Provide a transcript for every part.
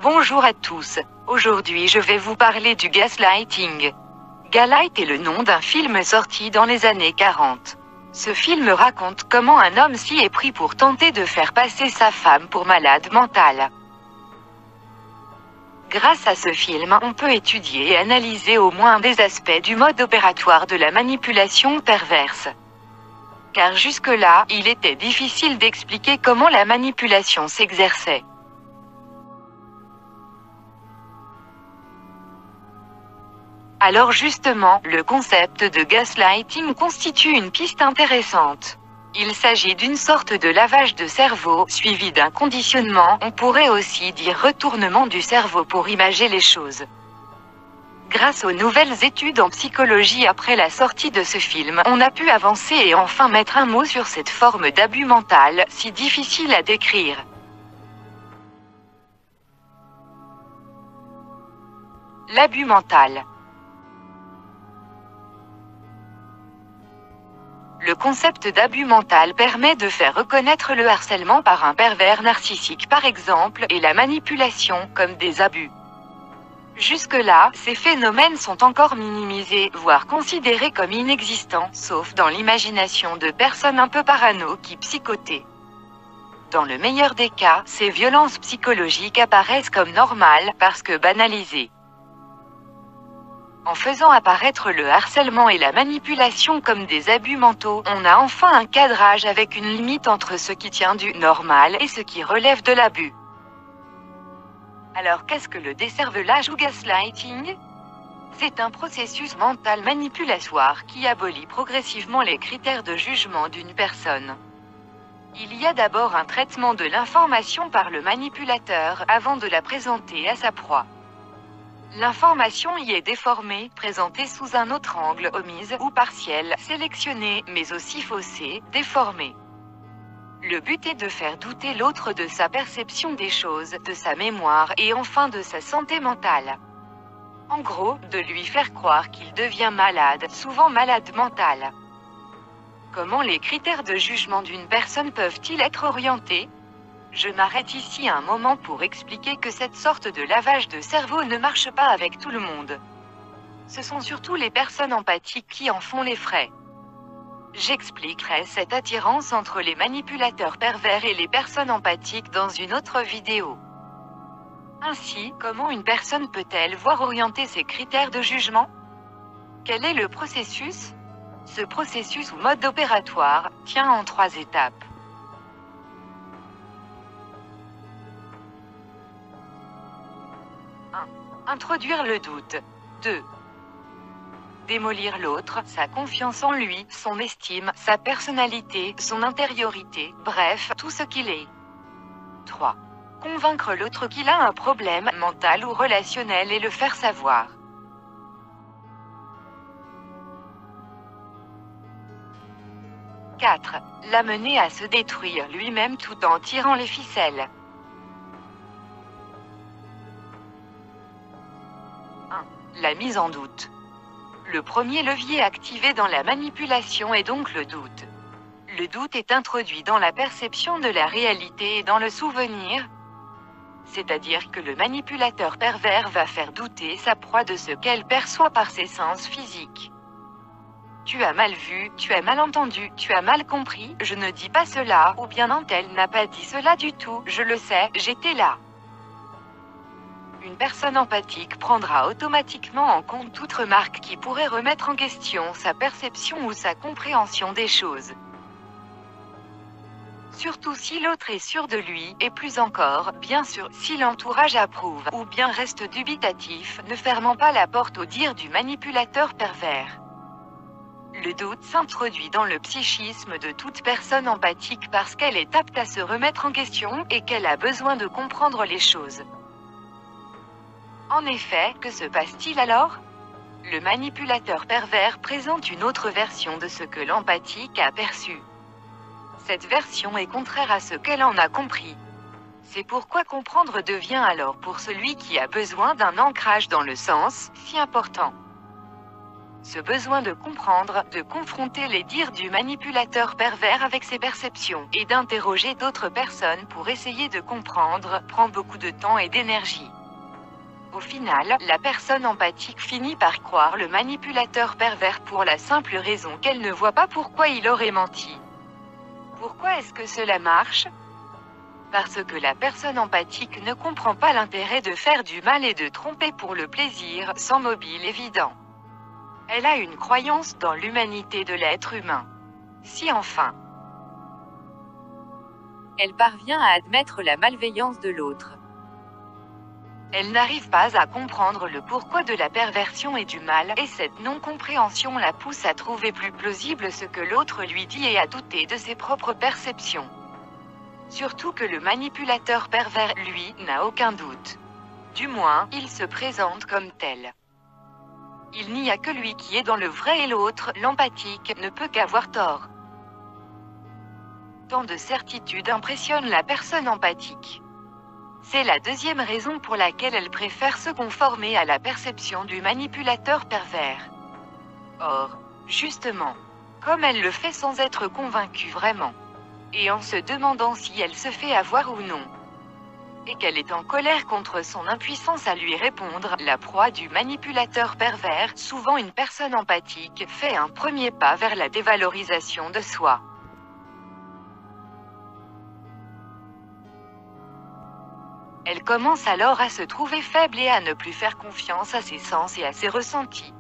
Bonjour à tous. Aujourd'hui je vais vous parler du gaslighting. Gaslight est le nom d'un film sorti dans les années 40. Ce film raconte comment un homme s'y est pris pour tenter de faire passer sa femme pour malade mentale. Grâce à ce film, on peut étudier et analyser au moins des aspects du mode opératoire de la manipulation perverse. Car jusque-là, il était difficile d'expliquer comment la manipulation s'exerçait. Alors justement, le concept de gaslighting constitue une piste intéressante. Il s'agit d'une sorte de lavage de cerveau, suivi d'un conditionnement, on pourrait aussi dire retournement du cerveau pour imager les choses. Grâce aux nouvelles études en psychologie après la sortie de ce film, on a pu avancer et enfin mettre un mot sur cette forme d'abus mental, si difficile à décrire. L'abus mental. Le concept d'abus mental permet de faire reconnaître le harcèlement par un pervers narcissique par exemple, et la manipulation, comme des abus. Jusque-là, ces phénomènes sont encore minimisés, voire considérés comme inexistants, sauf dans l'imagination de personnes un peu parano qui psychotaient. Dans le meilleur des cas, ces violences psychologiques apparaissent comme normales, parce que banalisées. En faisant apparaître le harcèlement et la manipulation comme des abus mentaux, on a enfin un cadrage avec une limite entre ce qui tient du normal et ce qui relève de l'abus. Alors qu'est-ce que le décervelage ou gaslighting? C'est un processus mental manipulatoire qui abolit progressivement les critères de jugement d'une personne. Il y a d'abord un traitement de l'information par le manipulateur avant de la présenter à sa proie. L'information y est déformée, présentée sous un autre angle, omise ou partielle, sélectionnée, mais aussi faussée, déformée. Le but est de faire douter l'autre de sa perception des choses, de sa mémoire et enfin de sa santé mentale. En gros, de lui faire croire qu'il devient malade, souvent malade mental. Comment les critères de jugement d'une personne peuvent-ils être orientés? Je m'arrête ici un moment pour expliquer que cette sorte de lavage de cerveau ne marche pas avec tout le monde. Ce sont surtout les personnes empathiques qui en font les frais. J'expliquerai cette attirance entre les manipulateurs pervers et les personnes empathiques dans une autre vidéo. Ainsi, comment une personne peut-elle voir orienter ses critères de jugement? Quel est le processus? Ce processus ou mode opératoire tient en 3 étapes. 1. Introduire le doute. 2. Démolir l'autre, sa confiance en lui, son estime, sa personnalité, son intériorité, bref, tout ce qu'il est. 3. Convaincre l'autre qu'il a un problème mental ou relationnel et le faire savoir. 4. L'amener à se détruire lui-même tout en tirant les ficelles. 1. La mise en doute. Le premier levier activé dans la manipulation est donc le doute. Le doute est introduit dans la perception de la réalité et dans le souvenir, c'est-à-dire que le manipulateur pervers va faire douter sa proie de ce qu'elle perçoit par ses sens physiques. Tu as mal vu, tu as mal entendu, tu as mal compris, je ne dis pas cela, ou bien un tel n'a pas dit cela du tout, je le sais, j'étais là. Une personne empathique prendra automatiquement en compte toute remarque qui pourrait remettre en question sa perception ou sa compréhension des choses. Surtout si l'autre est sûr de lui, et plus encore, bien sûr, si l'entourage approuve, ou bien reste dubitatif, ne fermant pas la porte au dire du manipulateur pervers. Le doute s'introduit dans le psychisme de toute personne empathique parce qu'elle est apte à se remettre en question, et qu'elle a besoin de comprendre les choses. En effet, que se passe-t-il alors? Le manipulateur pervers présente une autre version de ce que l'empathique a perçu. Cette version est contraire à ce qu'elle en a compris. C'est pourquoi comprendre devient alors pour celui qui a besoin d'un ancrage dans le sens, si important. Ce besoin de comprendre, de confronter les dires du manipulateur pervers avec ses perceptions, et d'interroger d'autres personnes pour essayer de comprendre, prend beaucoup de temps et d'énergie. Au final, la personne empathique finit par croire le manipulateur pervers pour la simple raison qu'elle ne voit pas pourquoi il aurait menti. Pourquoi est-ce que cela marche? Parce que la personne empathique ne comprend pas l'intérêt de faire du mal et de tromper pour le plaisir, sans mobile évident. Elle a une croyance dans l'humanité de l'être humain. Si enfin, elle parvient à admettre la malveillance de l'autre, elle n'arrive pas à comprendre le pourquoi de la perversion et du mal, et cette non-compréhension la pousse à trouver plus plausible ce que l'autre lui dit et à douter de ses propres perceptions. Surtout que le manipulateur pervers, lui, n'a aucun doute. Du moins, il se présente comme tel. Il n'y a que lui qui est dans le vrai et l'autre, l'empathique, ne peut qu'avoir tort. Tant de certitude impressionne la personne empathique. C'est la deuxième raison pour laquelle elle préfère se conformer à la perception du manipulateur pervers. Or, justement, comme elle le fait sans être convaincue vraiment, et en se demandant si elle se fait avoir ou non, et qu'elle est en colère contre son impuissance à lui répondre, la proie du manipulateur pervers, souvent une personne empathique, fait un premier pas vers la dévalorisation de soi. Elle commence alors à se trouver faible et à ne plus faire confiance à ses sens et à ses ressentis.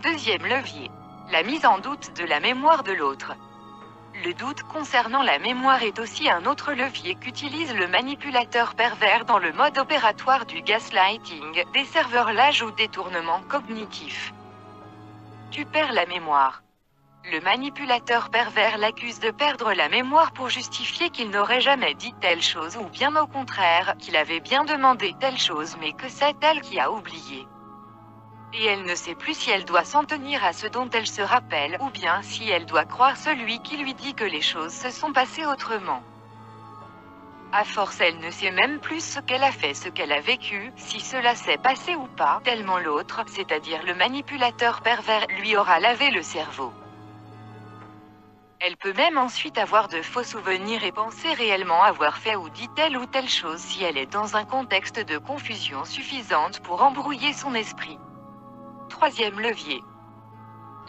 Deuxième levier. La mise en doute de la mémoire de l'autre. Le doute concernant la mémoire est aussi un autre levier qu'utilise le manipulateur pervers dans le mode opératoire du gaslighting, des serveurs-lages ou détournement cognitif. Tu perds la mémoire. Le manipulateur pervers l'accuse de perdre la mémoire pour justifier qu'il n'aurait jamais dit telle chose ou bien au contraire, qu'il avait bien demandé telle chose mais que c'est elle qui a oublié. Et elle ne sait plus si elle doit s'en tenir à ce dont elle se rappelle ou bien si elle doit croire celui qui lui dit que les choses se sont passées autrement. À force, elle ne sait même plus ce qu'elle a fait, ce qu'elle a vécu, si cela s'est passé ou pas, tellement l'autre, c'est-à-dire le manipulateur pervers, lui aura lavé le cerveau. Elle peut même ensuite avoir de faux souvenirs et penser réellement avoir fait ou dit telle ou telle chose si elle est dans un contexte de confusion suffisante pour embrouiller son esprit. Troisième levier.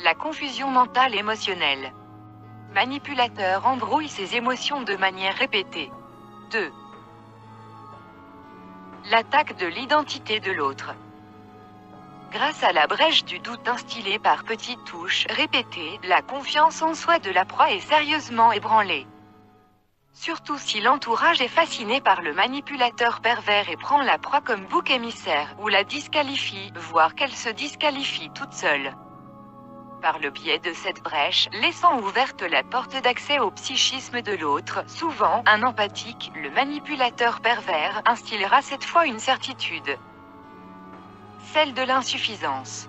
La confusion mentale émotionnelle. Manipulateur embrouille ses émotions de manière répétée. 2. L'attaque de l'identité de l'autre. Grâce à la brèche du doute instillée par petites touches répétées, la confiance en soi de la proie est sérieusement ébranlée. Surtout si l'entourage est fasciné par le manipulateur pervers et prend la proie comme bouc émissaire, ou la disqualifie, voire qu'elle se disqualifie toute seule. Par le biais de cette brèche, laissant ouverte la porte d'accès au psychisme de l'autre, souvent, un empathique, le manipulateur pervers, instillera cette fois une certitude. Celle de l'insuffisance.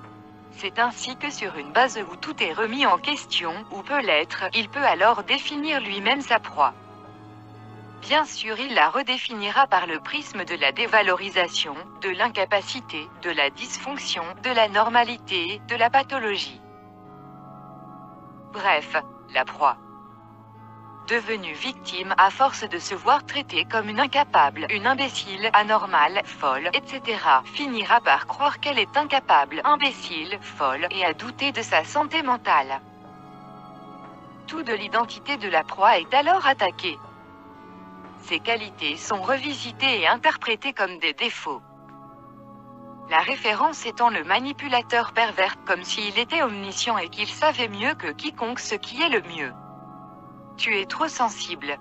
C'est ainsi que sur une base où tout est remis en question, ou peut l'être, il peut alors définir lui-même sa proie. Bien sûr, il la redéfinira par le prisme de la dévalorisation, de l'incapacité, de la dysfonction, de la normalité, de la pathologie. Bref, la proie. Devenue victime à force de se voir traitée comme une incapable, une imbécile, anormale, folle, etc., finira par croire qu'elle est incapable, imbécile, folle, et à douter de sa santé mentale. Tout de l'identité de la proie est alors attaqué. Ses qualités sont revisitées et interprétées comme des défauts. La référence étant le manipulateur pervers, comme s'il était omniscient et qu'il savait mieux que quiconque ce qui est le mieux. Tu es trop sensible.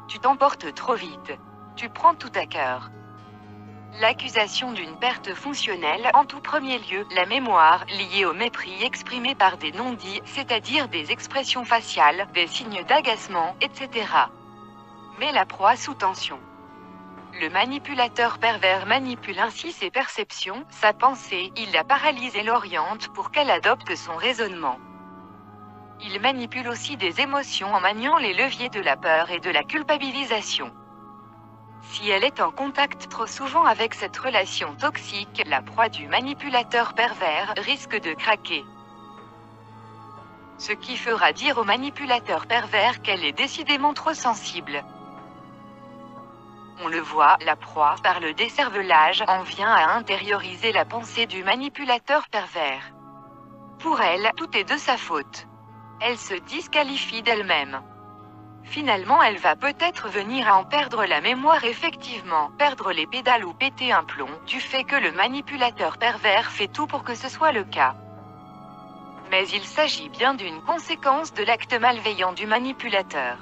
Tu t'emportes trop vite. Tu prends tout à cœur. L'accusation d'une perte fonctionnelle, en tout premier lieu, la mémoire, liée au mépris exprimé par des non-dits, c'est-à-dire des expressions faciales, des signes d'agacement, etc. Met la proie sous tension. Le manipulateur pervers manipule ainsi ses perceptions, sa pensée, il la paralyse et l'oriente pour qu'elle adopte son raisonnement. Il manipule aussi des émotions en maniant les leviers de la peur et de la culpabilisation. Si elle est en contact trop souvent avec cette relation toxique, la proie du manipulateur pervers risque de craquer. Ce qui fera dire au manipulateur pervers qu'elle est décidément trop sensible. On le voit, la proie, par le décervelage, en vient à intérioriser la pensée du manipulateur pervers. Pour elle, tout est de sa faute. Elle se disqualifie d'elle-même. Finalement, elle va peut-être venir à en perdre la mémoire, effectivement, perdre les pédales ou péter un plomb, du fait que le manipulateur pervers fait tout pour que ce soit le cas. Mais il s'agit bien d'une conséquence de l'acte malveillant du manipulateur.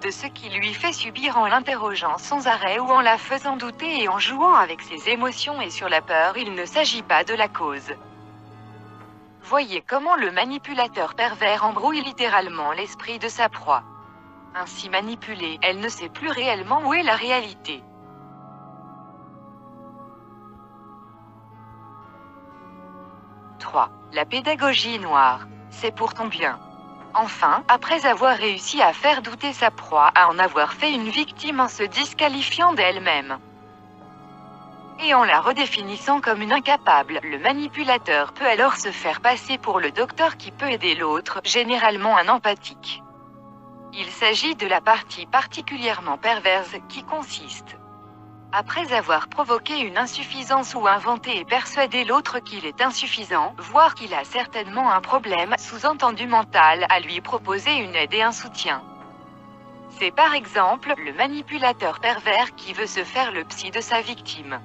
De ce qui lui fait subir en l'interrogeant sans arrêt ou en la faisant douter et en jouant avec ses émotions et sur la peur, il ne s'agit pas de la cause. Voyez comment le manipulateur pervers embrouille littéralement l'esprit de sa proie. Ainsi manipulée, elle ne sait plus réellement où est la réalité. La pédagogie noire. C'est pour ton bien. Enfin, après avoir réussi à faire douter sa proie, à en avoir fait une victime en se disqualifiant d'elle-même, et en la redéfinissant comme une incapable, le manipulateur peut alors se faire passer pour le docteur qui peut aider l'autre, généralement un empathique. Il s'agit de la partie particulièrement perverse qui consiste, après avoir provoqué une insuffisance ou inventé et persuadé l'autre qu'il est insuffisant, voire qu'il a certainement un problème, sous-entendu mental, à lui proposer une aide et un soutien. C'est par exemple le manipulateur pervers qui veut se faire le psy de sa victime.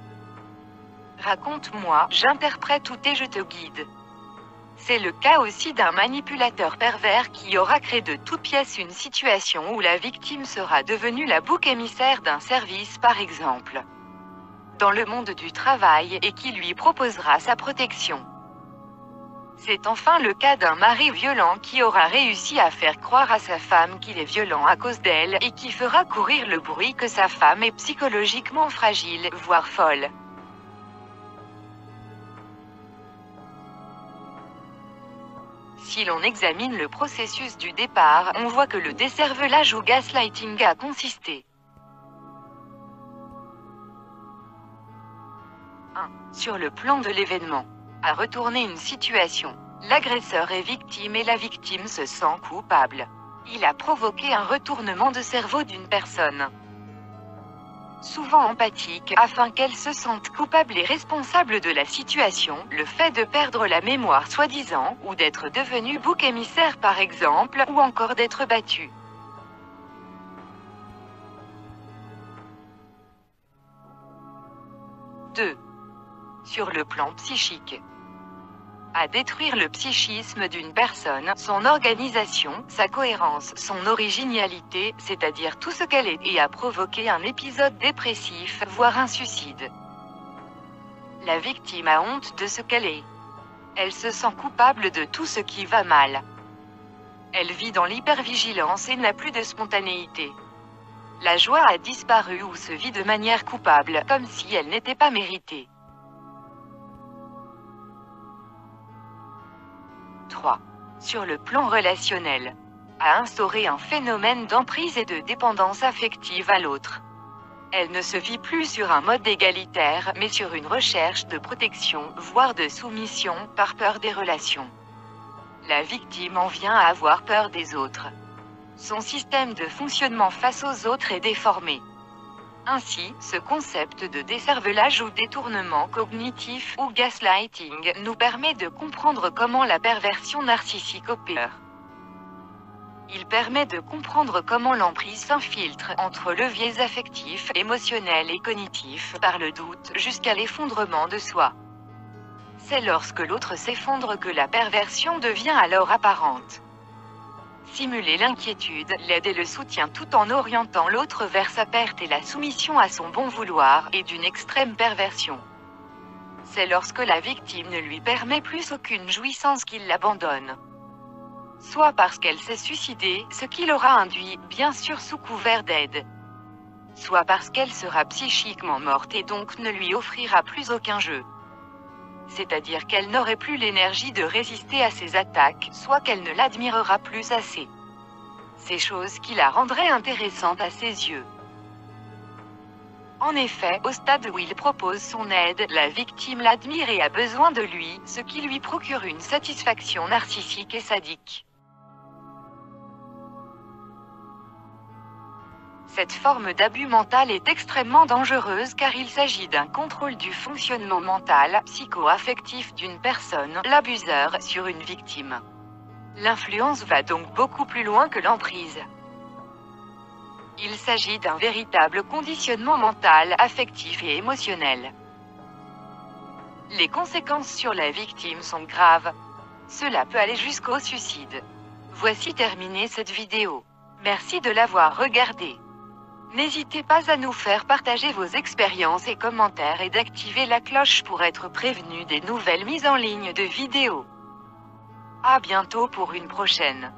Raconte-moi, j'interprète tout et je te guide. C'est le cas aussi d'un manipulateur pervers qui aura créé de toutes pièces une situation où la victime sera devenue la bouc émissaire d'un service par exemple, dans le monde du travail, et qui lui proposera sa protection. C'est enfin le cas d'un mari violent qui aura réussi à faire croire à sa femme qu'il est violent à cause d'elle, et qui fera courir le bruit que sa femme est psychologiquement fragile, voire folle. Si l'on examine le processus du départ, on voit que le décervelage ou gaslighting a consisté 1. Sur le plan de l'événement, à retourner une situation. L'agresseur est victime et la victime se sent coupable. Il a provoqué un retournement de cerveau d'une personne, souvent empathique, afin qu'elle se sente coupable et responsable de la situation, le fait de perdre la mémoire soi-disant, ou d'être devenu bouc émissaire par exemple, ou encore d'être battu. Sur le plan psychique, à détruire le psychisme d'une personne, son organisation, sa cohérence, son originalité, c'est-à-dire tout ce qu'elle est, et à provoquer un épisode dépressif, voire un suicide. La victime a honte de ce qu'elle est. Elle se sent coupable de tout ce qui va mal. Elle vit dans l'hypervigilance et n'a plus de spontanéité. La joie a disparu ou se vit de manière coupable, comme si elle n'était pas méritée. 3. Sur le plan relationnel, à instaurer un phénomène d'emprise et de dépendance affective à l'autre. Elle ne se vit plus sur un mode égalitaire, mais sur une recherche de protection, voire de soumission, par peur des relations. La victime en vient à avoir peur des autres. Son système de fonctionnement face aux autres est déformé. Ainsi, ce concept de décervelage ou détournement cognitif ou gaslighting nous permet de comprendre comment la perversion narcissique opère. Il permet de comprendre comment l'emprise s'infiltre entre leviers affectifs, émotionnels et cognitifs, par le doute, jusqu'à l'effondrement de soi. C'est lorsque l'autre s'effondre que la perversion devient alors apparente. Simuler l'inquiétude, l'aide et le soutien tout en orientant l'autre vers sa perte et la soumission à son bon vouloir, est d'une extrême perversion. C'est lorsque la victime ne lui permet plus aucune jouissance qu'il l'abandonne. Soit parce qu'elle s'est suicidée, ce qui l'aura induit, bien sûr sous couvert d'aide. Soit parce qu'elle sera psychiquement morte et donc ne lui offrira plus aucun jeu. C'est-à-dire qu'elle n'aurait plus l'énergie de résister à ses attaques, soit qu'elle ne l'admirera plus assez. Ces choses qui la rendraient intéressante à ses yeux. En effet, au stade où il propose son aide, la victime l'admire et a besoin de lui, ce qui lui procure une satisfaction narcissique et sadique. Cette forme d'abus mental est extrêmement dangereuse car il s'agit d'un contrôle du fonctionnement mental, psycho-affectif d'une personne, l'abuseur, sur une victime. L'influence va donc beaucoup plus loin que l'emprise. Il s'agit d'un véritable conditionnement mental, affectif et émotionnel. Les conséquences sur la victime sont graves. Cela peut aller jusqu'au suicide. Voici terminé cette vidéo. Merci de l'avoir regardée. N'hésitez pas à nous faire partager vos expériences et commentaires et d'activer la cloche pour être prévenu des nouvelles mises en ligne de vidéos. À bientôt pour une prochaine.